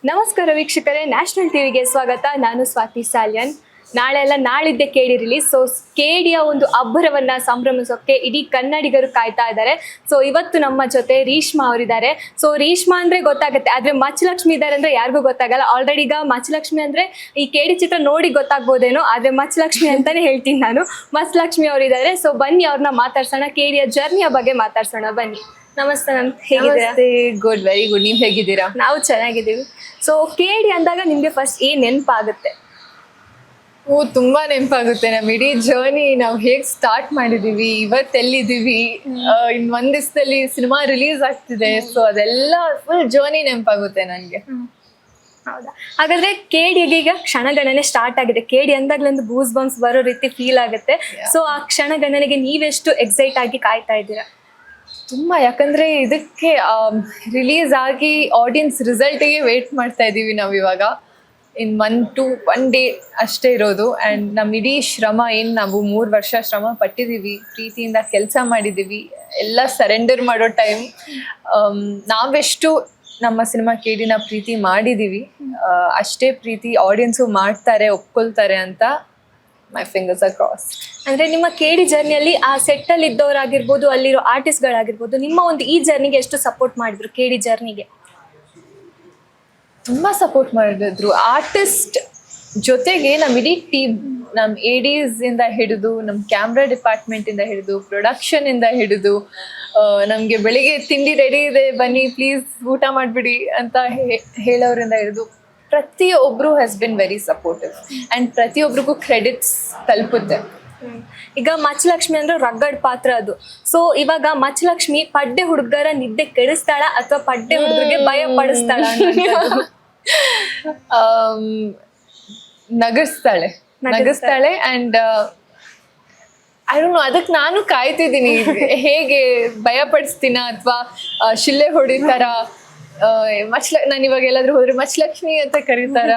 ನಮಸ್ಕಾರ ವೀಕ್ಷಕರೇ, ನ್ಯಾಷನಲ್ ಟಿವಿಗೆ ಸ್ವಾಗತ. ನಾನು ಸ್ವಾತಿ ಸಾಲ್ಯನ್. ನಾಳಿದ್ದೆ ಕೇಡಿ ರಿಲೀಸ್. ಸೊ ಕೇಡಿಯ ಒಂದು ಅಬ್ಬರವನ್ನ ಸಂಭ್ರಮಿಸೋಕೆ ಇಡೀ ಕನ್ನಡಿಗರು ಕಾಯ್ತಾ ಇದ್ದಾರೆ. ಸೊ ಇವತ್ತು ನಮ್ಮ ಜೊತೆ ರೀಶ್ಮಾ ಅವರಿದ್ದಾರೆ. ಸೊ ರೀಶ್ಮಾ ಅಂದ್ರೆ ಗೊತ್ತಾಗುತ್ತೆ, ಆದ್ರೆ ಮಚ್ಚಲಕ್ಷ್ಮಿ ಇದ್ದಾರೆ ಅಂದ್ರೆ ಯಾರಿಗೂ ಗೊತ್ತಾಗಲ್ಲ. ಆಲ್ರೆಡಿ ಈಗ ಮಚ್ಚಲಕ್ಷ್ಮಿ ಅಂದ್ರೆ ಈ ಕೇಡಿ ಚಿತ್ರ ನೋಡಿ ಗೊತ್ತಾಗ್ಬೋದೇನೋ, ಆದ್ರೆ ಮಚ್ಚಲಕ್ಷ್ಮಿ ಅಂತಾನೆ ಹೇಳ್ತೀನಿ ನಾನು. ಮಚ್ಚಲಕ್ಷ್ಮಿ ಅವರಿದ್ದಾರೆ. ಸೊ ಬನ್ನಿ ಅವ್ರನ್ನ ಮಾತಾಡ್ಸೋಣ, ಕೇಡಿಯ ಜರ್ನಿಯ ಬಗ್ಗೆ ಮಾತಾಡ್ಸೋಣ. ಬನ್ನಿ. ನಮಸ್ತೆ ಮ್ಯಾಮ್, ಹೇಗಿದ್ದೀರಾ? Good, very good. ನೀವ್ ಹೇಗಿದ್ದೀರಾ? ನಾವು ಚೆನ್ನಾಗಿದ್ದೀವಿ. ಸೊ ಕೇಡಿ ಅಂದಾಗ ನಿಮ್ಗೆ ಫಸ್ಟ್ ಏನ್ ನೆನಪಾಗುತ್ತೆ? ತುಂಬಾ ನೆನಪಾಗುತ್ತೆ. ನಮ್ ಇಡೀ ಜರ್ನಿ ನಾವು ಹೇಗ್ ಸ್ಟಾರ್ಟ್ ಮಾಡಿದೀವಿ, ಇವತ್ತೆಲ್ಲಿದ್ದೀವಿ, ಇನ್ ಒಂದ್ ದಿವಸದಲ್ಲಿ ಸಿನಿಮಾ ರಿಲೀಸ್ ಆಗ್ತಿದೆ. ಸೊ ಅದೆಲ್ಲ ಫುಲ್ ಜರ್ನಿ ನೆನಪಾಗುತ್ತೆ ನನ್ಗೆ. ಹೌದಾ? ಹಾಗಾದ್ರೆ ಕೇಡಿಗೆ ಈಗ ಕ್ಷಣಗಣನೆ ಸ್ಟಾರ್ಟ್ ಆಗಿದೆ. ಕೇಡಿ ಅಂದಾಗ್ಲೊಂದು ಗೂಸ್ ಬಂಪ್ಸ್ ಬರೋ ರೀತಿ ಫೀಲ್ ಆಗುತ್ತೆ. ಸೊ ಆ ಕ್ಷಣಗಣನೆಗೆ ನೀವೆಷ್ಟು ಎಕ್ಸೈಟ್ ಆಗಿ ಕಾಯ್ತಾ ಇದ್ದೀರಾ? ತುಂಬಾ, ಯಾಕಂದ್ರೆ ಇದಕ್ಕೆ ರಿಲೀಸ್ ಆಗಿ ಆಡಿಯನ್ಸ್ ರಿಸಲ್ಟ್ಗೆ ವೇಟ್ ಮಾಡ್ತಾ ಇದೀವಿ ನಾವು ಇವಾಗ. ಇನ್ ಒನ್ ಡೇ ಅಷ್ಟೇ ಇರೋದು. ಆ್ಯಂಡ್ ನಮ್ಮ ಇಡೀ ಶ್ರಮ ಏನು ನಾವು 3 ವರ್ಷ ಶ್ರಮ ಪಟ್ಟಿದ್ದೀವಿ, ಪ್ರೀತಿಯಿಂದ ಕೆಲಸ ಮಾಡಿದ್ದೀವಿ, ಎಲ್ಲ ಸರೆಂಡರ್ ಮಾಡೋ ಟೈಮ್. ನಾವೆಷ್ಟು ನಮ್ಮ ಸಿನಿಮಾ ಕೇಡಿನ ಪ್ರೀತಿ ಮಾಡಿದ್ದೀವಿ, ಅಷ್ಟೇ ಪ್ರೀತಿ ಆಡಿಯನ್ಸು ಮಾಡ್ತಾರೆ, ಒಪ್ಕೊಳ್ತಾರೆ ಅಂತ ಮೈ ಫಿಂಗರ್ಸ್ ಆರ್ ಕ್ರಾಸ್ಡ್. ಅಂದ್ರೆ ನಿಮ್ಮ ಕೇಡಿ ಜರ್ನಿಯಲ್ಲಿ ಆ ಸೆಟ್ ಅಲ್ಲಿ ಇದ್ದವರಾಗಿರ್ಬೋದು, ಅಲ್ಲಿರೋ ಆರ್ಟಿಸ್ಟ್ಗಳಾಗಿರ್ಬೋದು, ನಿಮ್ಮ ಒಂದು ಈ ಜರ್ನಿಗೆ ಎಷ್ಟು ಸಪೋರ್ಟ್ ಮಾಡಿದ್ರು? ಕೇಡಿ ಜರ್ನಿಗೆ ತುಂಬಾ ಸಪೋರ್ಟ್ ಮಾಡಿದ್ರು. ಆರ್ಟಿಸ್ಟ್ ಜೊತೆಗೆ ನಮ್ಮ ಇಡೀ ಟೀಮ್, ನಮ್ಮ ADs ಇಂದ ಹಿಡಿದು, ನಮ್ಮ ಕ್ಯಾಮ್ರಾ ಡಿಪಾರ್ಟ್ಮೆಂಟ್ ಇಂದ ಹಿಡಿದು, ಪ್ರೊಡಕ್ಷನ್ ಇಂದ ಹಿಡಿದು, ನಮ್ಗೆ ಬೆಳಿಗ್ಗೆ ತಿಂಡಿ ರೆಡಿ ಇದೆ ಬನ್ನಿ ಪ್ಲೀಸ್ ಊಟ ಮಾಡ್ಬಿಡಿ ಅಂತ ಹೇಳೋರಿಂದ ಹಿಡಿದು ಪ್ರತಿಯೊಬ್ರು has been very supportive. And ಪ್ರತಿಯೊಬ್ರಿಗೂ ಕ್ರೆಡಿಟ್ಸ್ ತಲುಪುತ್ತೆ. ಈಗ ಮಚ್ಚಲಕ್ಷ್ಮಿ ಅಂದ್ರೆ ರಗ್ಗಡ್ ಪಾತ್ರ ಅದು. ಸೊ ಇವಾಗ ಮಚ್ಚಲಕ್ಷ್ಮಿ ಪಡ್ಡೆ ಹುಡುಗರ ನಿದ್ದೆ ಕೆಡಿಸ್ತಾಳ ಅಥವಾ ಪಡ್ಡೆ ಹುಡುಗರಿಗೆ ಭಯ ಪಡಿಸ್ತಾಳ? ನಗಿಸ್ತಾಳೆ. ಅಂಡ್ ಐ ಡೋಂಟ್ ನೋ, ಅದಕ್ಕೆ ನಾನು ಕಾಯ್ತಿದ್ದೀನಿ. ಹೇಗೆ ಭಯ ಪಡಿಸ್ತೀನ ಅಥವಾ ಶಿಲ್ಲೆ ಹೊಡಿತಾರ, ನಾನು ಇವಾಗ ಎಲ್ಲಾದ್ರೂ ಹೋದ್ರೆ ಮಚ್ಚಲಕ್ಷ್ಮಿ ಅಂತ ಕರೀತಾರ,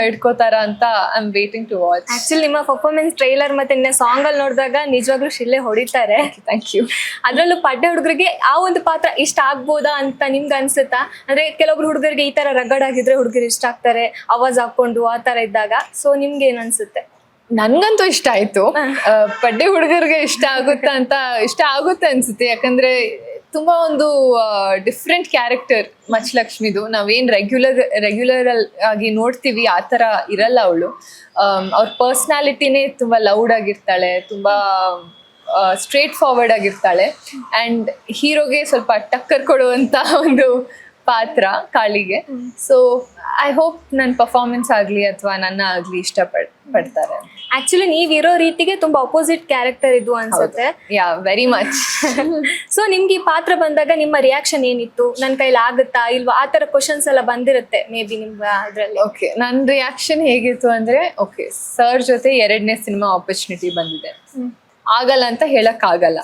ಇಟ್ಕೋತಾರ ಅಂತ I am waiting to watch. Actually ನಿಮ್ಮ ಪರ್ಫಾರ್ಮೆನ್ಸ್ ಟ್ರೈಲರ್ ಮತ್ತೆ ಸಾಂಗ್ ಅಲ್ಲಿ ನೋಡಿದಾಗ ನಿಜವಾಗ್ಲೂ ಶಿಲ್ಲೆ ಹೊಡಿತಾರೆ. Thank you. ಅದ್ರಲ್ಲೂ ಪಡ್ಡೆ ಹುಡುಗರಿಗೆ ಆ ಒಂದು ಪಾತ್ರ ಇಷ್ಟ ಆಗ್ಬೋದಾ ಅಂತ ನಿಮ್ಗೆ ಅನ್ಸುತ್ತಾ? ಅಂದ್ರೆ ಕೆಲವೊಬ್ರು ಹುಡುಗರಿಗೆ ಈ ತರ ರಗಡ್ ಆಗಿದ್ರೆ ಹುಡುಗರು ಇಷ್ಟ ಆಗ್ತಾರೆ, ಆವಾಜ್ ಹಾಕೊಂಡು ಆ ತರ ಇದ್ದಾಗ. ಸೊ ನಿಮ್ಗೆ ಏನ್ ಅನ್ಸುತ್ತೆ? ನನ್ಗಂತೂ ಇಷ್ಟ ಆಯ್ತು. ಪಡ್ಡೆ ಹುಡುಗರಿಗೆ ಇಷ್ಟ ಆಗುತ್ತೆ ಅನ್ಸುತ್ತೆ. ಯಾಕಂದ್ರೆ ತುಂಬಾ ಒಂದು ಡಿಫ್ರೆಂಟ್ ಕ್ಯಾರೆಕ್ಟರ್ ಮಚ್ಚಲಕ್ಷ್ಮಿದು. ನಾವೇನ್ ರೆಗ್ಯುಲರ್ ಆಗಿ ನೋಡ್ತೀವಿ ಆ ಥರ ಇರಲ್ಲ ಅವಳು. ಅವ್ರ ಪರ್ಸ್ನಾಲಿಟಿನೇ ತುಂಬಾ ಲೌಡ್ ಆಗಿರ್ತಾಳೆ, ತುಂಬಾ ಸ್ಟ್ರೇಟ್ ಫಾರ್ವರ್ಡ್ ಆಗಿರ್ತಾಳೆ. ಆ್ಯಂಡ್ ಹೀರೋಗೆ ಸ್ವಲ್ಪ ಟಕ್ಕರ್ ಕೊಡುವಂತ ಒಂದು ಪಾತ್ರ ಕಾಳಿಗೆ. ಸೊ ಐ ಹೋಪ್ ನನ್ನ ಪರ್ಫಾರ್ಮೆನ್ಸ್ ಆಗಲಿ ಅಥವಾ ನನ್ನ ಆಗಲಿ ಪಡ್ತಾರೆ. ಆಕ್ಚುಲಿ ನೀವಿರೋ ರೀತಿಗೆ ತುಂಬಾ ಅಪೋಸಿಟ್ ಕ್ಯಾರೆಕ್ಟರ್ ಇದು ಅನ್ಸುತ್ತೆ. ಯಾ, ವೆರಿ ಮಚ್. ಸೊ ನಿಮ್ಗೆ ಈ ಪಾತ್ರ ಬಂದಾಗ ನಿಮ್ಮ ರಿಯಾಕ್ಷನ್ ಏನಿತ್ತು? ನನ್ನ ಕೈಲಿ ಆಗುತ್ತಾ ಇಲ್ವಾ ಆ ತರ ಕ್ವಶನ್ಸ್ ಎಲ್ಲ ಬಂದಿರುತ್ತೆ ಮೇ ಬಿ ನಿಮ್ಗೆ ಅದ್ರಲ್ಲಿ. ಓಕೆ, ನನ್ನ ರಿಯಾಕ್ಷನ್ ಹೇಗಿತ್ತು ಅಂದ್ರೆ, ಓಕೆ ಸರ್ ಜೊತೆ 2ನೇ ಸಿನಿಮಾ ಆಪರ್ಚುನಿಟಿ ಬಂದಿದೆ, ಆಗಲ್ಲ ಅಂತ ಹೇಳಕ್ ಆಗಲ್ಲ,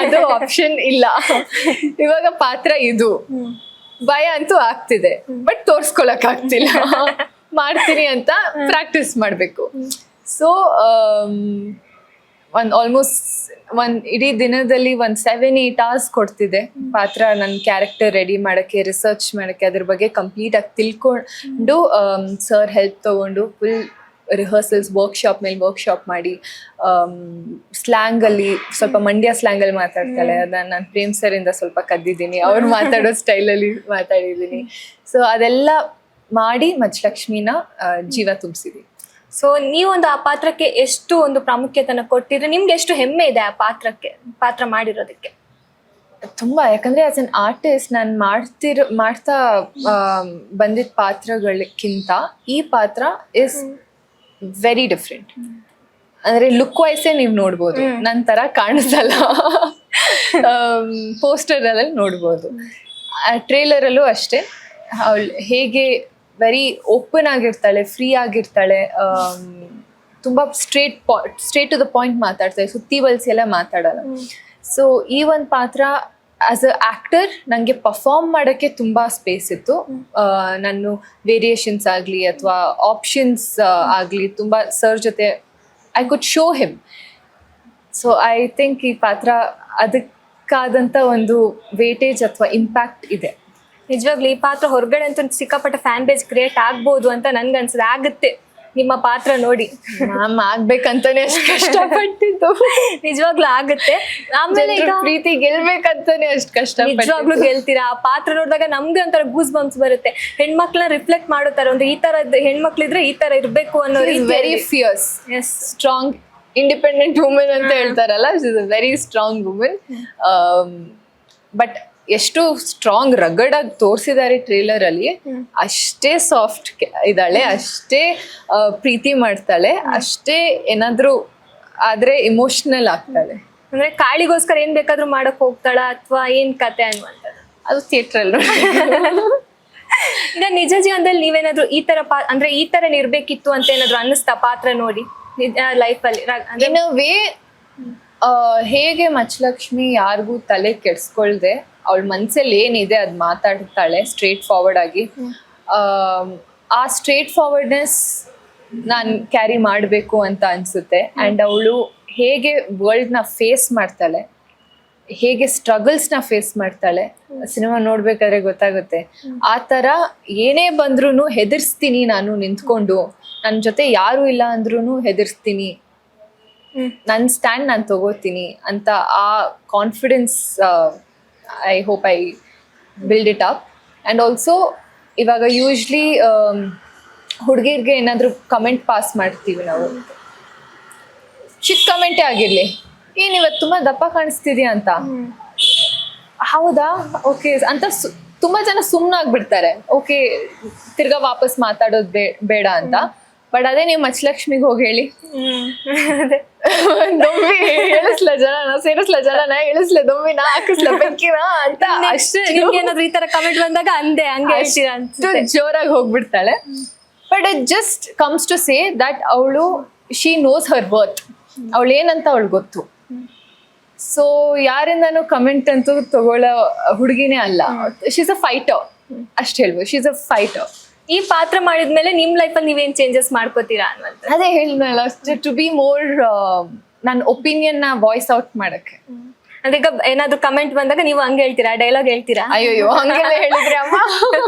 ಅದು ಆಪ್ಷನ್ ಇಲ್ಲ. ಇವಾಗ ಪಾತ್ರ ಇದು, ಭಯ ಅಂತೂ ಆಗ್ತಿದೆ, ಬಟ್ ತೋರ್ಸ್ಕೊಳಕ್ ಆಗ್ತಿಲ್ಲ. ಮಾಡ್ತೀನಿ ಅಂತ ಪ್ರಾಕ್ಟೀಸ್ ಮಾಡ್ಬೇಕು. ಸೊ ಇಡೀ ದಿನದಲ್ಲಿ 7-8 hours ಕೊಡ್ತಿದೆ ಪಾತ್ರ ನನ್ನ ಕ್ಯಾರೆಕ್ಟರ್ ರೆಡಿ ಮಾಡಕ್ಕೆ, ರಿಸರ್ಚ್ ಮಾಡಕ್ಕೆ, ಅದ್ರ ಬಗ್ಗೆ ಕಂಪ್ಲೀಟ್ ಆಗಿ ತಿಳ್ಕೊಂಡು ಸರ್ ಹೆಲ್ಪ್ ತಗೊಂಡು ಫುಲ್ ರಿಹರ್ಸಲ್ಸ್, ವರ್ಕ್ಶಾಪ್ ಮೇಲೆ ವರ್ಕ್ಶಾಪ್ ಮಾಡಿ, ಸ್ಲ್ಯಾಂಗಲ್ಲಿ ಸ್ವಲ್ಪ ಮಂಡ್ಯ ಸ್ಲ್ಯಾಂಗಲ್ಲಿ ಮಾತಾಡ್ತಾಳೆ, ಅದನ್ನ ನಾನು ಪ್ರೇಮ್ ಸರ್ ಇಂದ ಸ್ವಲ್ಪ ಕದ್ದಿದ್ದೀನಿ, ಅವ್ರು ಮಾತಾಡೋ ಸ್ಟೈಲಲ್ಲಿ ಮಾತಾಡಿದ್ದೀನಿ. ಸೊ ಅದೆಲ್ಲ ಮಾಡಿ ಮಚ್ಚಲಕ್ಷ್ಮಿನ ಜೀವ ತುಂಬಿಸಿದೀನಿ. ಸೊ ನೀವೊಂದು ಆ ಪಾತ್ರಕ್ಕೆ ಎಷ್ಟು ಒಂದು ಪ್ರಾಮುಖ್ಯತೆನ ಕೊಟ್ಟಿದ್ರೆ, ನಿಮ್ಗೆ ಎಷ್ಟು ಹೆಮ್ಮೆ ಇದೆ ಆ ಪಾತ್ರ ಮಾಡಿರೋದಕ್ಕೆ? ತುಂಬಾ, ಯಾಕಂದ್ರೆ ಆಸ್ ಅನ್ ಆರ್ಟಿಸ್ಟ್ ನಾನು ಮಾಡ್ತಾ ಬಂದಿದ್ದ ಪಾತ್ರಗಳಕ್ಕಿಂತ ಈ ಪಾತ್ರ ಇಸ್ ವೆರಿ ಡಿಫ್ರೆಂಟ್. ಅಂದ್ರೆ ಲುಕ್ ವೈಸೇ ನೀವು ನೋಡ್ಬೋದು, ನನ್ನ ತರ ಕಾಣಿಸಲ್ಲ. ಪೋಸ್ಟರ್ ಅಲ್ಲಿ ನೋಡ್ಬೋದು, ಟ್ರೇಲರ್ ಅಲ್ಲೂ ಅಷ್ಟೇ. ಅವಳು ಹೇಗೆ ವೆರಿ ಓಪನ್ ಆಗಿರ್ತಾಳೆ, ಫ್ರೀ ಆಗಿರ್ತಾಳೆ, ತುಂಬಾ ಸ್ಟ್ರೇಟ್ ಟು ದ ಪಾಯಿಂಟ್ ಮಾತಾಡ್ತಾಳೆ, ಸುತ್ತಿ ಬಳಸಿ ಎಲ್ಲ ಮಾತಾಡಲ್ಲ. ಸೊ ಈ ಒಂದು ಪಾತ್ರ ಆಸ್ ಅ ಆಕ್ಟರ್ ನನಗೆ ಪರ್ಫಾರ್ಮ್ ಮಾಡೋಕ್ಕೆ ತುಂಬ ಸ್ಪೇಸ್ ಇತ್ತು. ನಾನು ವೇರಿಯೇಷನ್ಸ್ ಆಗಲಿ ಅಥವಾ ಆಪ್ಷನ್ಸ್ ಆಗಲಿ ತುಂಬ ಸರ್ ಜೊತೆ I could show him. So I think ಈ ಪಾತ್ರ ಅದಕ್ಕಾದಂಥ ಒಂದು ವೇಟೇಜ್ ಅಥವಾ ಇಂಪ್ಯಾಕ್ಟ್ ಇದೆ. ನಿಜವಾಗ್ಲೂ ಈ ಪಾತ್ರ ಹೊರಗಡೆ ಅಂತೂ ಸಿಕ್ಕಾಪಟ್ಟೆ ಫ್ಯಾನ್ ಬೇಸ್ ಕ್ರಿಯೇಟ್ ಆಗ್ಬೋದು ಅಂತ ನನ್ಗನ್ಸುತ್ತೆ. ಆಗುತ್ತೆ ನಿಮ್ಮ ಪಾತ್ರ ನೋಡಿ. ಮ್ಯಾಮ್ ಆಗ್ಬೇಕಂತಾನೆ ಅಷ್ಟು ಕಷ್ಟಪಟ್ಟಿದ್ದು. ನಿಜವಾಗ್ಲೂ ಆಗುತ್ತೆ. ಆಮೇಲೆ ಈಗ ಪ್ರೀತಿ ಗೆಲ್ಬೇಕಂತಾನೆ ಅಷ್ಟು ಕಷ್ಟ. ನಿಜವಾಗ್ಲೂ ಗೆಲ್ತೀರಾ. ಆ ಪಾತ್ರ ನೋಡಿದಾಗ ನಮ್ಗೆ ಒಂಥರ ಗೂಸ್ ಬಂಪ್ಸ್ ಬರುತ್ತೆ. ಹೆಣ್ಮಕ್ಳನ್ನ ರಿಫ್ಲೆಕ್ಟ್ ಮಾಡುತ್ತಾರೆ. ಒಂದು ಈ ತರದ್ ಹೆಣ್ಮಕ್ಳಿದ್ರೆ ಈ ತರ ಇರ್ಬೇಕು ಅನ್ನೋ very fierce, yes, strong, independent women ಅಂತ ಹೇಳ್ತಾರಲ್ಲ, ವೆರಿ ಸ್ಟ್ರಾಂಗ್ ವುಮೆನ್. ಬಟ್ ಎಷ್ಟು ಸ್ಟ್ರಾಂಗ್ ರಗಡ್ ಆಗಿ ತೋರಿಸಿದ್ದಾರೆ ಟ್ರೇಲರ್ ಅಲ್ಲಿ, ಅಷ್ಟೇ ಸಾಫ್ಟ್ ಇದ್ದಾಳೆ, ಅಷ್ಟೇ ಪ್ರೀತಿ ಮಾಡ್ತಾಳೆ, ಅಷ್ಟೇ ಏನಾದ್ರೂ ಆದ್ರೆ ಇಮೋಷನಲ್ ಆಗ್ತಾಳೆ. ಅಂದ್ರೆ ಕಾಳಿಗೋಸ್ಕರ ಏನ್ ಬೇಕಾದ್ರೂ ಮಾಡಕ್ ಹೋಗ್ತಾಳ ಅಥವಾ ಏನ್ ಕತೆ ಅನ್ನುವಂಥದ್ದು ಅದು ಥಿಯೇಟರ್ ಅಲ್ಲಿ. ಈಗ ನಿಜ ಜೀವನದಲ್ಲಿ ನೀವೇನಾದ್ರು ಈ ತರ ಅಂದ್ರೆ ಈ ತರ ಇರ್ಬೇಕಿತ್ತು ಅಂತ ಏನಾದ್ರು ಅನ್ನಿಸ್ತಾ ಪಾತ್ರ ನೋಡಿ ಲೈಫ್ ಅಲ್ಲಿ? ಇನ್ ಅ ವೇ ಹೇಗೆ ಮಚ್ಚಲಕ್ಷ್ಮಿ ಯಾರಿಗೂ ತಲೆ ಕೆಡ್ಸ್ಕೊಳ್ದೆ ಅವಳ ಮನ್ಸಲ್ಲಿ ಏನಿದೆ ಅದ್ ಮಾತಾಡ್ತಾಳೆ ಸ್ಟ್ರೇಟ್ ಫಾರ್ವರ್ಡ್ ಆಗಿ, ಆ ಸ್ಟ್ರೇಟ್ ಫಾರ್ವರ್ಡ್ನೆಸ್ ನಾನು ಕ್ಯಾರಿ ಮಾಡಬೇಕು ಅಂತ ಅನ್ಸುತ್ತೆ. ಅಂಡ್ ಅವಳು ಹೇಗೆ ವರ್ಲ್ಡ್ನ ಫೇಸ್ ಮಾಡ್ತಾಳೆ, ಹೇಗೆ ಸ್ಟ್ರಗಲ್ಸ್ನ ಫೇಸ್ ಮಾಡ್ತಾಳೆ, ಸಿನಿಮಾ ನೋಡ್ಬೇಕಾದ್ರೆ ಗೊತ್ತಾಗುತ್ತೆ. ಆ ಥರ ಏನೇ ಬಂದ್ರೂ ಹೆದರ್ಸ್ತೀನಿ, ನಾನು ನಿಂತ್ಕೊಂಡು ನನ್ನ ಜೊತೆ ಯಾರು ಇಲ್ಲ ಅಂದ್ರೂ ಹೆದರ್ಸ್ತೀನಿ, ನನ್ನ ಸ್ಟ್ಯಾಂಡ್ ನಾನು ತಗೋತೀನಿ ಅಂತ ಆ confidence I hope I build it up. And also ಇವಾಗ ಯೂಶ್ವಲಿ ಹುಡುಗಿರ್ಗೆ ಏನಾದರೂ ಕಮೆಂಟ್ ಪಾಸ್ ಮಾಡ್ತೀವಿ ನಾವು, ಚಿಕ್ಕ ಕಮೆಂಟೇ ಆಗಿರಲಿ, ಏನ್ ಇವತ್ತು ತುಂಬ ದಪ್ಪ ಕಾಣಿಸ್ತಿದ್ಯಾ ಅಂತ, ಹೌದಾ ಓಕೆ ಅಂತ ತುಂಬ ಜನ ಸುಮ್ಮನಾಗ್ಬಿಡ್ತಾರೆ, ಓಕೆ ತಿರ್ಗಾ ವಾಪಸ್ ಮಾತಾಡೋದು ಬೇಡ ಅಂತ. ಬಟ್ ಅದೇ ನೀವು ಮಚ್ಚಲಕ್ಷ್ಮಿಗೆ ಹೋಗಿ ಹೇಳಿ, ದೊಂಬಿ ಇಳಿಸ್ಲ ಜನನ, ಸೇರಿಸ್ಲ ಜನನ, ಇಳಿಸ್ಲ ದೊಂಬಿನ, ಹಾಕಿಸ್ಲ ಬೆಂಕಿನ ಅಂತ ಅಷ್ಟು ಏನಾದ್ರು ಈ ತರ ಕಮೆಂಟ್ ಬಂದಾಗ ಅಂದೆ ಹಂಗೆ ಹೇಳ್ತೀರಾ ಅಂತ ಜೋರಾಗಿ ಹೋಗ್ಬಿಡ್ತಾಳೆ. But it just comes to say that ಅವಳು ಶಿ ನೋಸ್ ಹರ್ ವರ್ತ್, ಅವಳು ಏನಂತ ಅವಳು ಗೊತ್ತು. ಸೊ ಯಾರಿಂದನೂ ಕಮೆಂಟ್ ಅಂತೂ ತಗೊಳ್ಳೋ ಹುಡುಗಿನೇ ಅಲ್ಲ, ಶೀಸ್ ಅ ಫೈಟರ್ ಅಷ್ಟು ಹೇಳ್ಬೋದು, ಶೀಸ್ ಅ ಫೈಟರ್. ಈ ಪಾತ್ರ ಮಾಡಿದ್ಮೇಲೆ ನಿಮ್ ಲೈಫಲ್ಲಿ ನೀವೇನ್ ಚೇಂಜಸ್ ಮಾಡ್ಕೋತೀರಾ ಅನ್ನುವಂತ? ಅದೇ ಹೇಳಿದ್ನಲ್ಲ, ಟು ಬಿ ಮೋರ್ ನನ್ನ ಒಪಿನಿಯನ್ ನ ವಾಯ್ಸ್ ಔಟ್ ಮಾಡಕ್ಕೆ. ಅಂದ್ರೆ ಈಗ ಏನಾದ್ರು ಕಮೆಂಟ್ ಬಂದಾಗ ನೀವು ಹಂಗೆ ಹೇಳ್ತೀರಾ, ಡೈಲಾಗ್ ಹೇಳ್ತೀರಾ? ಅಯ್ಯೋ ಹಂಗೆಲ್ಲ ಹೇಳಿದ್ರೆ ಅಮ್ಮ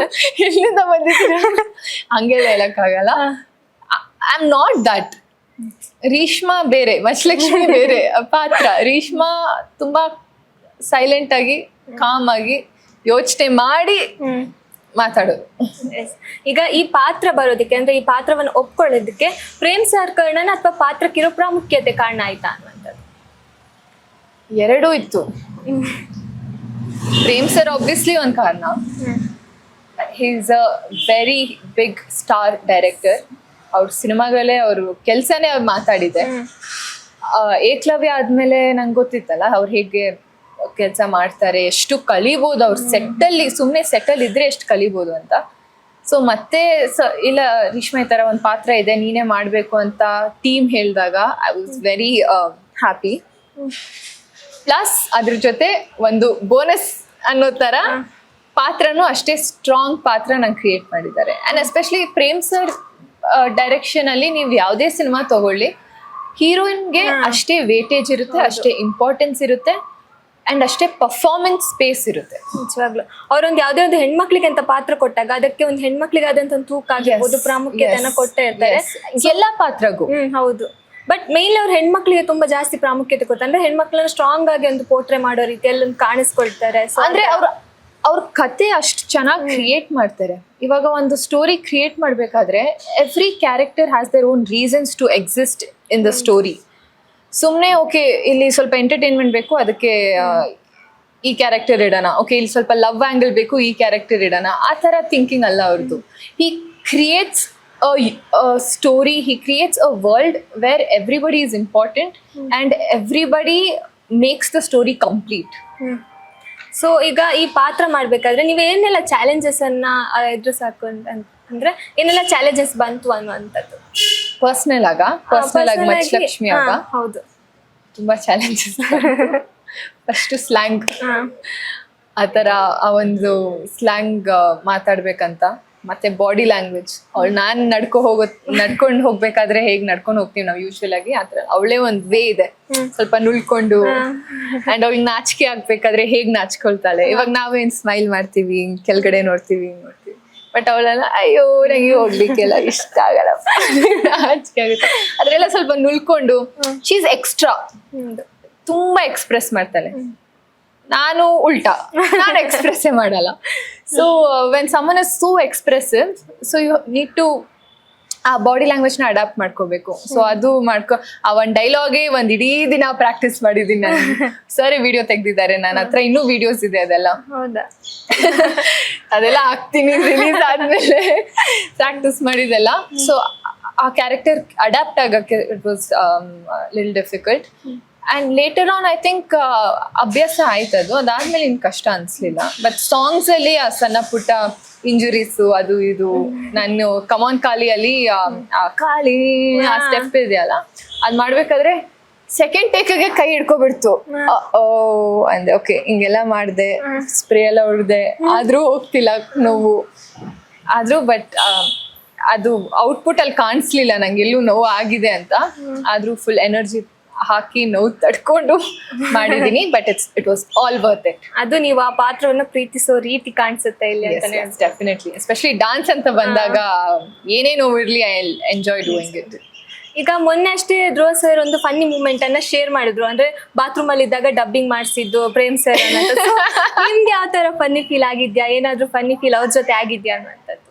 ಎಲ್ಲಿಂದ ಬಂದಿದ್ದೀರಾ, ಹಂಗೆಲ್ಲ ಹೇಳಕ್ಕಾಗಲ್ಲ. I am not that. Reeshma ಬೇರೆ, ಮಚ್ಚಲಕ್ಷ್ಮಿ ಬೇರೆ ಪಾತ್ರ. ರೀಶ್ಮಾ ತುಂಬಾ ಸೈಲೆಂಟ್ ಆಗಿ, ಕಾಮ್ ಆಗಿ ಯೋಚನೆ ಮಾಡಿ ಮಾತಾಡೋದು. ಈಗ ಈ ಪಾತ್ರ ಬರೋದಕ್ಕೆ ಅಂದ್ರೆ ಈ ಪಾತ್ರವನ್ನು ಒಪ್ಕೊಳ್ಳೋದಕ್ಕೆ ಪ್ರೇಮ್ ಸರ್ ಕಾರಣ ಅಥವಾ ಪಾತ್ರಕ್ಕಿರೋ ಪ್ರಾಮುಖ್ಯತೆ ಕಾರಣ ಆಯ್ತಾ ಅನ್ನುವಂಥದ್ದು? ಎರಡೂ ಇತ್ತು. ಪ್ರೇಮ್ ಸರ್ ಆಬ್ವಿಯಸ್ಲಿ ಒಂದು ಕಾರಣ, he is a very big star director. ಅವ್ರ ಸಿನಿಮಾಗಳೇ ಅವರು ಕೆಲಸನೇ ಅವ್ರು ಮಾತಾಡಿದೆ. ಏಕಲವ್ಯ ಆದ್ಮೇಲೆ ನಂಗೆ ಗೊತ್ತಿತ್ತಲ್ಲ ಅವ್ರು ಹೇಗೆ ಕೆಲಸ ಮಾಡ್ತಾರೆ, ಎಷ್ಟು ಕಲಿಬೋದು ಅವ್ರು ಸೆಟ್ಟಲ್ಲಿ, ಸುಮ್ಮನೆ ಸೆಟ್ಟಲ್ಲಿ ಇದ್ರೆ ಎಷ್ಟು ಕಲಿಬೋದು ಅಂತ. ಸೊ ಮತ್ತೆ ಇಲ್ಲ ರೇಷ್ಮಾ ಈ ಥರ ಒಂದು ಪಾತ್ರ ಇದೆ, ನೀನೇ ಮಾಡಬೇಕು ಅಂತ ಟೀಮ್ ಹೇಳಿದಾಗ I was very happy. Plus ಅದ್ರ ಜೊತೆ ಒಂದು ಬೋನಸ್ ಅನ್ನೋ ಥರ ಪಾತ್ರನೂ ಅಷ್ಟೇ ಸ್ಟ್ರಾಂಗ್ ಪಾತ್ರ ನಂಗೆ ಕ್ರಿಯೇಟ್ ಮಾಡಿದ್ದಾರೆ. And especially Prem sir direction ಅಲ್ಲಿ ನೀವು ಯಾವುದೇ ಸಿನಿಮಾ ತಗೊಳ್ಳಿ, ಹೀರೋಯಿನ್ಗೆ ಅಷ್ಟೇ ವೇಟೇಜ್ ಇರುತ್ತೆ, ಅಷ್ಟೇ ಇಂಪಾರ್ಟೆನ್ಸ್ ಇರುತ್ತೆ, ಅಂಡ್ ಅಷ್ಟೇ ಪರ್ಫಾರ್ಮೆನ್ಸ್ ಸ್ಪೇಸ್ ಇರುತ್ತೆ. ನಿಜವಾಗ್ಲು ಅವ್ರೊಂದು ಯಾವುದೇ ಒಂದು ಹೆಣ್ಮಕ್ಳಿಗೆ ಅಂತ ಪಾತ್ರ ಕೊಟ್ಟಾಗ ಅದಕ್ಕೆ ಒಂದು ಹೆಣ್ಮಕ್ಳಿಗೆ ಆದಂತ ಒಂದು ತೂಕ ಆಗಿರ್ಬೋದು, ಪ್ರಾಮುಖ್ಯತೆಯನ್ನ ಕೊಟ್ಟೇ ಇರ್ತಾರೆ ಎಲ್ಲಾ ಪಾತ್ರಗೂ. ಹೌದು. ಬಟ್ ಮೇನ್ ಅವ್ರು ಹೆಣ್ಮಕ್ಳಿಗೆ ತುಂಬಾ ಜಾಸ್ತಿ ಪ್ರಾಮುಖ್ಯತೆ ಕೊಡ್ತಾರೆ. ಅಂದ್ರೆ ಹೆಣ್ಮಕ್ಳನ್ನ ಸ್ಟ್ರಾಂಗ್ ಆಗಿ ಒಂದು ಪೋರ್ಟ್ರೆ ಮಾಡೋ ರೀತಿಯಲ್ಲಿ ಒಂದು ಕಾಣಿಸ್ಕೊಳ್ತಾರೆ. ಅಂದ್ರೆ ಅವ್ರ ಕತೆ ಅಷ್ಟು ಚೆನ್ನಾಗಿ ಕ್ರಿಯೇಟ್ ಮಾಡ್ತಾರೆ. ಇವಾಗ ಒಂದು ಸ್ಟೋರಿ ಕ್ರಿಯೇಟ್ ಮಾಡ್ಬೇಕಾದ್ರೆ every character has their own reasons to exist in the story. ಸುಮ್ಮನೆ ಓಕೆ ಇಲ್ಲಿ ಸ್ವಲ್ಪ ಎಂಟರ್ಟೈನ್ಮೆಂಟ್ ಬೇಕು ಅದಕ್ಕೆ ಈ ಕ್ಯಾರೆಕ್ಟರ್ ಇಡೋಣ, ಓಕೆ ಇಲ್ಲಿ ಸ್ವಲ್ಪ ಲವ್ ಆಂಗಲ್ ಬೇಕು ಈ ಕ್ಯಾರೆಕ್ಟರ್ ಇಡೋಣ, ಆ ಥರ ಥಿಂಕಿಂಗ್ ಅಲ್ಲ ಅವ್ರದ್ದು. ಹಿ creates a story, he creates a world where everybody is important and everybody makes the story complete. So ಈಗ ಈ ಪಾತ್ರ ಮಾಡ್ಬೇಕಾದ್ರೆ ನೀವು ಏನೆಲ್ಲ ಚಾಲೆಂಜಸ್ ಅನ್ನ ಎದುರಿಸಾಕು ಅಂದ್ರೆ ಏನೆಲ್ಲ ಚಾಲೆಂಜಸ್ ಬಂತು ಅನ್ನುವಂಥದ್ದು? ಪರ್ಸನಲ್ ಆಗಿ ಮಚ್ಚಲಕ್ಷ್ಮಿ ಆಗ ಹೌದು ತುಂಬಾ ಚಾಲೆಂಜಸ್. ಫಸ್ಟ್ ಸ್ಲ್ಯಾಂಗ್, ಆ ಥರ ಆ ಒಂದು ಸ್ಲ್ಯಾಂಗ್ ಮಾತಾಡ್ಬೇಕಂತ ಮತ್ತೆ ಬಾಡಿ ಲ್ಯಾಂಗ್ವೇಜ್ ಅವಳು ನಾನ್ ನಡ್ಕೊಂಡು ಹೋಗ್ಬೇಕಾದ್ರೆ ಹೇಗ್ ನಡ್ಕೊಂಡು ಹೋಗ್ತೀವಿ ನಾವು ಯೂಶುವಲ್ ಆಗಿ ಆತರ ಅವಳೇ ಒಂದ್ ವೇ ಇದೆ ಸ್ವಲ್ಪ ನುಳ್ಕೊಂಡು ಅಂಡ್ ಅವಳಿಗೆ ನಾಚಿಕೆ ಆಗ್ಬೇಕಾದ್ರೆ ಹೇಗ್ ನಾಚ್ಕೊಳ್ತಾಳೆ ಇವಾಗ ನಾವೇನ್ ಸ್ಮೈಲ್ ಮಾಡ್ತೀವಿ ಕೆಳಗಡೆ ನೋಡ್ತೀವಿ ಬಟ್ ಅವಳೆಲ್ಲ ಅಯ್ಯೋ ನಂಗೆ ಹೋಗ್ಲಿಕ್ಕೆಲ್ಲ ಇಷ್ಟ ಆಗಲ್ಲ ನಾಚಿಕೆ ಆಗುತ್ತೆ ಅದ್ರೆಲ್ಲ ಸ್ವಲ್ಪ ನುಳ್ಕೊಂಡು ಶೀಸ್ ಎಕ್ಸ್ಟ್ರಾ ತುಂಬಾ ಎಕ್ಸ್ಪ್ರೆಸ್ ಮಾಡ್ತಾಳೆ ನಾನು ಉಲ್ಟಾ ನಾನು ಎಕ್ಸ್ಪ್ರೆಸ್ಸೇ ಮಾಡಲ್ಲ so when someone is so expressive so you need to ಆ ಬಾಡಿ ಲ್ಯಾಂಗ್ವೇಜ್ನ ಅಡಾಪ್ಟ್ ಮಾಡ್ಕೋಬೇಕು ಸೊ ಅದು ಆ ಒಂದ್ ಡೈಲಾಗೇ ಒಂದ್ ಇಡೀ ದಿನ ಪ್ರಾಕ್ಟೀಸ್ ಮಾಡಿದೀನಿ ನಾನು ಸರಿ ವಿಡಿಯೋ ತೆಗ್ದಿದ್ದಾರೆ ನನ್ನ ಹತ್ರ ಇನ್ನೂ ವಿಡಿಯೋಸ್ ಇದೆ ಅದೆಲ್ಲ ಹೌದಾ ಅದೆಲ್ಲ ಹಾಕ್ತೀನಿ ರಿಲೀಸ್ ಆದ್ಮೇಲೆ ಪ್ರಾಕ್ಟೀಸ್ ಮಾಡಿದೆಲ್ಲ ಸೊ ಆ ಕ್ಯಾರೆಕ್ಟರ್ ಅಡಾಪ್ಟ್ ಆಗಕ್ಕೆ it was little difficult and later on I think ಅಭ್ಯಾಸ ಆಯ್ತದು ಅದಾದ್ಮೇಲೆ ಇನ್ ಕಷ್ಟ ಅನ್ಸ್ಲಿಲ್ಲ ಬಟ್ ಸಾಂಗ್ಸ್ ಅಲ್ಲಿ ಆ ಸಣ್ಣ ಪುಟ್ಟ ಇಂಜುರೀಸು ಅದು ಇದು ನಾನು ಕಮಾನ್ ಕಾಲಿಯಲ್ಲಿ ಆ ಕಾಲಿ ಆ ಸ್ಟೆಪ್ ಇದೆಯಲ್ಲ ಅದ್ ಮಾಡ್ಬೇಕಾದ್ರೆ ಸೆಕೆಂಡ್ ಟೇಕ್ಗೆ ಕೈ ಹಿಡ್ಕೊಬಿಡ್ತು ಅಂದೆ ಓಕೆ ಹಿಂಗೆಲ್ಲ ಮಾಡ್ದೆ ಸ್ಪ್ರೇ ಎಲ್ಲ ಹೊಡ್ದೆ ಆದ್ರೂ ಹೋಗ್ತಿಲ್ಲ ನೋವು ಆದ್ರೂ ಬಟ್ ಅದು ಔಟ್ಪುಟ್ ಅಲ್ಲಿ ಕಾಣಿಸ್ಲಿಲ್ಲ ನಂಗೆ ಎಲ್ಲೂ ನೋವು ಆಗಿದೆ ಅಂತ ಆದ್ರೂ ಫುಲ್ ಎನರ್ಜಿ ಹಾಕಿ ನೋವು ತಡ್ಕೊಂಡು ಮಾಡಿದೀನಿ but it was all worth it ಅದು ನೀವು ಆ ಪಾತ್ರವನ್ನು ಪ್ರೀತಿಸೋ ರೀತಿ ಕಾಣಿಸುತ್ತೆ ಇಲ್ಲಿ ಅಂತಾನೆ ಡೆಫಿನೆಟ್ಲಿ ಎಸ್ಪೆಷಲಿ ಡಾನ್ಸ್ ಅಂತ ಬಂದಾಗ ಏನೇ ನೋವು ಇರ್ಲಿ ಐ ಎಂಜಾಯ್ ಡೂಯಿಂಗ್ ಇಟ್ ಈಗ ಮೊನ್ನೆ ಅಷ್ಟೇ ಧ್ರುವ ಸರ್ ಒಂದು ಫನ್ನಿ ಮೂಮೆಂಟ್ ಅನ್ನ ಶೇರ್ ಮಾಡಿದ್ರು ಅಂದ್ರೆ ಬಾತ್ರೂಮ್ ಅಲ್ಲಿ ಇದ್ದಾಗ ಡಬ್ಬಿಂಗ್ ಮಾಡಿಸಿದ್ದು ಪ್ರೇಮ್ ಸರ್ ಅನ್ನೋದು ನಿಮ್ಗೆ ಯಾವ ತರ ಫನ್ನಿ ಫೀಲ್ ಆಗಿದ್ಯಾ ಏನಾದ್ರೂ ಫನ್ನಿ ಫೀಲ್ ಅವ್ರ ಜೊತೆ ಆಗಿದ್ಯಾ ಅನ್ನೋಂಥದ್ದು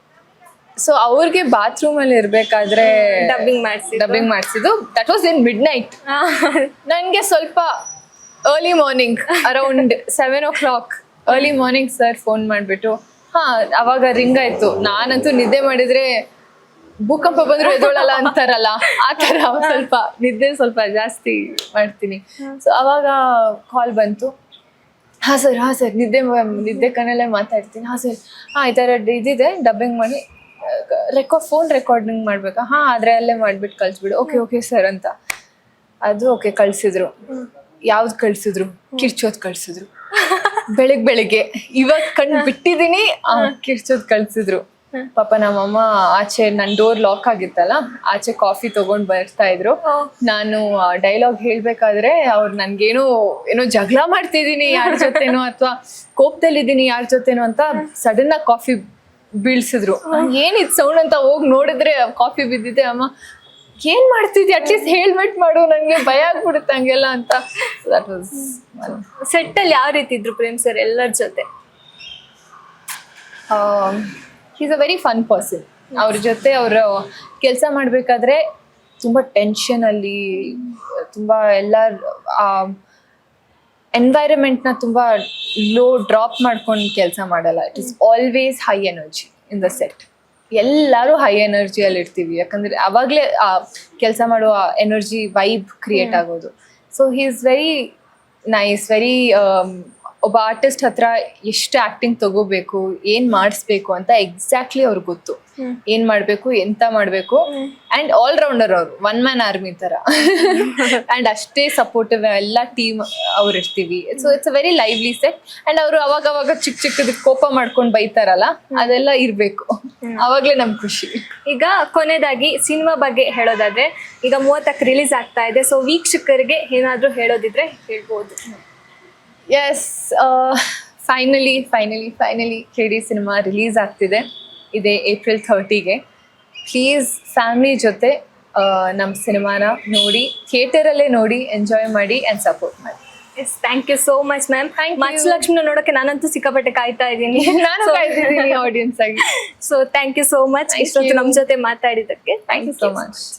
ಸೊ ಅವ್ರಿಗೆ ಬಾತ್ರೂಮ್ ಅಲ್ಲಿ ಇರ್ಬೇಕಾದ್ರೆ ಡಬ್ಬಿಂಗ್ ಮಾಡಿಸಿದ್ದು that was in mid night ನನ್ಗೆ ಸ್ವಲ್ಪ early morning around 7 early morning sir phone ಮಾಡ್ಬಿಟ್ಟು ಅವಾಗ ರಿಂಗ್ ಆಯ್ತು ನಾನಂತೂ ನಿದ್ದೆ ಮಾಡಿದ್ರೆ ಭೂಕಂಪ ಬಂದ್ರು ಎದೊಳಲ್ಲ ಅಂತಾರಲ್ಲ ಆ ತರ ಸ್ವಲ್ಪ ನಿದ್ದೆ ಸ್ವಲ್ಪ ಜಾಸ್ತಿ ಮಾಡ್ತೀನಿ ಸೊ ಅವಾಗ ಕಾಲ್ ಬಂತು ಹಾ ಸರ್ ನಿದ್ದೆ ಕಣ್ಣಲ್ಲೇ ಮಾತಾಡ್ತೀನಿ ಸರ್ ಈ ತರ ಇದಿದೆ ಡಬ್ಬಿಂಗ್ ಮಾಡಿ ಫೋನ್ ರೆಕಾರ್ಡಿಂಗ್ ಮಾಡ್ಬೇಕಾ ಆದ್ರೆ ಅಲ್ಲೇ ಮಾಡ್ಬಿಟ್ಟು ಕಳ್ಸ್ಬಿಡು ಓಕೆ ಸರ್ ಅಂತ ಅದು ಓಕೆ ಕಳ್ಸಿದ್ರು ಯಾವ್ದು ಕಳ್ಸಿದ್ರು ಕಿರ್ಚೋದ್ ಕಳ್ಸಿದ್ರು ಬೆಳಿಗ್ಗೆ ಇವಾಗ ಕಣ್ ಬಿಟ್ಟಿದೀನಿ ಕಿರ್ಚೋದ್ ಕಳ್ಸಿದ್ರು ಪಾಪ ನಮ್ಮಮ್ಮ ಆಚೆ ನನ್ ಡೋರ್ ಲಾಕ್ ಆಗಿತ್ತಲ್ಲ ಆಚೆ ಕಾಫಿ ತಗೊಂಡ್ ಬರ್ತಾ ಇದ್ರು ನಾನು ಡೈಲಾಗ್ ಹೇಳ್ಬೇಕಾದ್ರೆ ಅವ್ರು ನನ್ಗೇನೋ ಜಗಳ ಮಾಡ್ತಿದೀನಿ ಯಾರ ಜೊತೆನೋ ಅಥವಾ ಕೋಪದಲ್ಲಿದ್ದೀನಿ ಯಾರ ಜೊತೆನೋ ಅಂತ ಸಡನ್ ಆಗಿ ಕಾಫಿ ಬೀಳ್ಸಿದ್ರು ಏನಿದ್ ಸೌಂಡ್ ಅಂತ ಹೋಗಿ ನೋಡಿದ್ರೆ ಕಾಫಿ ಬಿದ್ದಿದೆ ಅಮ್ಮ ಏನ್ ಮಾಡ್ತಿದ್ಯ ಅಟ್ಲೀಸ್ಟ್ ಹೇಳ್ಬಿಟ್ ಮಾಡು ನಂಗೆ ಭಯ ಆಗ್ಬಿಡುತ್ತೆ ಹಂಗೆಲ್ಲ ಅಂತ ದಟ್ ವಾಸ್ ಸೆಟ್ ಅಲ್ಲಿ ಯಾವ ರೀತಿ ಇದ್ರು ಪ್ರೇಮ್ ಸರ್ ಎಲ್ಲರ ಜೊತೆ is a very fun person ಅವ್ರ ಜೊತೆ ಅವರು ಕೆಲಸ ಮಾಡ್ಬೇಕಾದ್ರೆ ತುಂಬಾ ಟೆನ್ಷನ್ ಅಲ್ಲಿ ತುಂಬಾ ಎಲ್ಲಾರ್ ಎನ್ವೈರನ್ಮೆಂಟ್ನ ತುಂಬಾ ಲೋ ಡ್ರಾಪ್ ಮಾಡ್ಕೊಂಡು ಕೆಲಸ ಮಾಡಲ್ಲ it is always high energy in the set ಎಲ್ಲರೂ ಹೈ ಎನರ್ಜಿಯಲ್ಲಿ ಇರ್ತೀವಿ ಯಾಕಂದ್ರೆ ಅವಾಗಲೇ ಕೆಲಸ ಮಾಡುವ ಎನರ್ಜಿ ವೈಬ್ ಕ್ರಿಯೇಟ್ ಆಗೋದು so he is very nice very ಒಬ್ಬ ಆರ್ಟಿಸ್ಟ್ ಹತ್ರ ಎಷ್ಟು ಆಕ್ಟಿಂಗ್ ತಗೋಬೇಕು ಏನ್ ಮಾಡಿಸ್ಬೇಕು ಅಂತ ಎಕ್ಸಾಕ್ಟ್ಲಿ ಅವ್ರಿಗೆ ಗೊತ್ತು ಏನ್ ಮಾಡ್ಬೇಕು ಎಂತ ಮಾಡ್ಬೇಕು ಅಂಡ್ ಆಲ್ ರೌಂಡರ್ ಅವ್ರು 1 man ಆರ್ಮಿ ತರ ಅಂಡ್ ಅಷ್ಟೇ ಸಪೋರ್ಟಿವ್ ಎಲ್ಲ ಟೀಮ್ ಅವ್ರು ಇರ್ತೀವಿ so it's a very lively set and ಅವರು ಅವಾಗ ಚಿಕ್ಕದ ಕೋಪ ಮಾಡ್ಕೊಂಡು ಬೈತಾರಲ್ಲ ಅದೆಲ್ಲ ಇರ್ಬೇಕು ಅವಾಗ್ಲೇ ನಮ್ ಖುಷಿ. ಈಗ ಕೊನೆಯದಾಗಿ ಸಿನಿಮಾ ಬಗ್ಗೆ ಹೇಳೋದಾದ್ರೆ ಈಗ 30ಕ್ಕೆ ರಿಲೀಸ್ ಆಗ್ತಾ ಇದೆ ಸೊ ವೀಕ್ಷಕರಿಗೆ ಏನಾದ್ರೂ ಹೇಳೋದಿದ್ರೆ ಹೇಳ್ಬೋದು. ಎಸ್ ಫೈನಲಿ ಕೇಡಿ ಸಿನಿಮಾ ರಿಲೀಸ್ ಆಗ್ತಿದೆ ಇದೆ ಏಪ್ರಿಲ್ 30ಗೆ. ಪ್ಲೀಸ್ ಫ್ಯಾಮಿಲಿ ಜೊತೆ ನಮ್ಮ ಸಿನಿಮಾನ ನೋಡಿ ಥಿಯೇಟರಲ್ಲೇ ನೋಡಿ ಎಂಜಾಯ್ ಮಾಡಿ ಆ್ಯಂಡ್ ಸಪೋರ್ಟ್ ಮಾಡಿ. Yes thank you so much ma'am. ಮಚ್ಚಲಕ್ಷ್ಮಿನ ನೋಡೋಕೆ ನಾನಂತೂ ಸಿಕ್ಕಾಪಟ್ಟೆ ಕಾಯ್ತಾ ಇದ್ದೀನಿ. ನಾನು ಕಾಯ್ತಿದ್ದೀನಿ ಆಡಿಯನ್ಸ್ ಆಗಿ. So thank you so much ಇಷ್ಟೊತ್ತು ನಮ್ಮ ಜೊತೆ ಮಾತಾಡಿದ್ದಕ್ಕೆ. Thank you so much.